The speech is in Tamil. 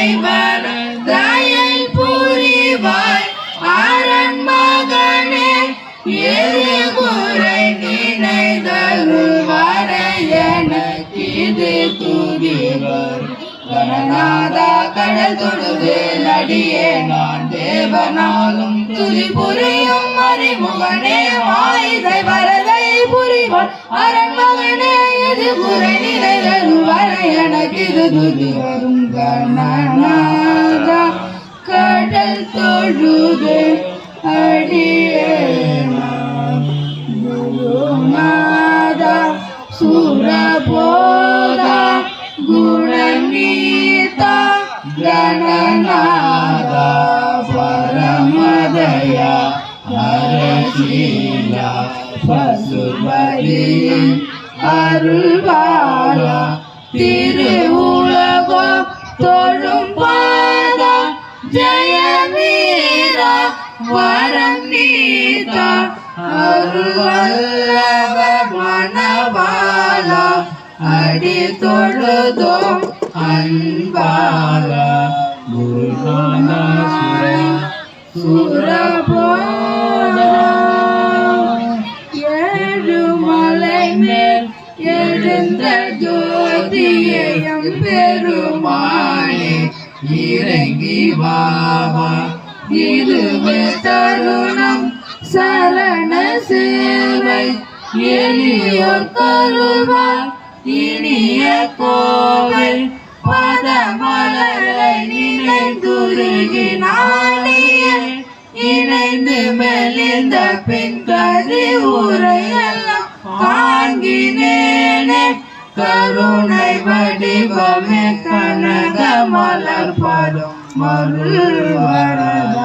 இறைவர் தயை புரிவாய் அரண் மகனே எது குறை நினைதருள்வாரை எனக்கு இது துதிவர் கணநாதா கடல் தொழுது நடியே நான் தேவனாலும் துதி புரியும் அறிமுகனே வாய்தை வரதை புரிவான் அரண் மகனே எது குறை நினைதருள்வாரை எனக்கு இது துதி வரும் கணநாதா கடல் தொழுது அடியே குருநாதா சுரபோதா குணநீதா கணநாதா பரமதயா ஹரசீலா பசுபதி அருள்வாளா திருவுலகம் தொழும் பாதா ஜெயவீரா வரம் நீதா அருள்வல்லவ மணவாளா அடி தொழுதோம் அன்பாலா குருநாதா சுரபோதா ஏழுமலை மேல் எழுந்த ஜோதியம் பெருமானே இறங்கி வாவா இதுவே தருணம் சரண சேவை எளியோர் கருள்வார் இனிய கோவில் பதமலரை நினைந்துருகினாலே இணைந்து மெலிந்த பின் கதி உரையெல்லாம் காண்கினேனே கருணை வடிவமே கனக மலர் படும் மருள் வரத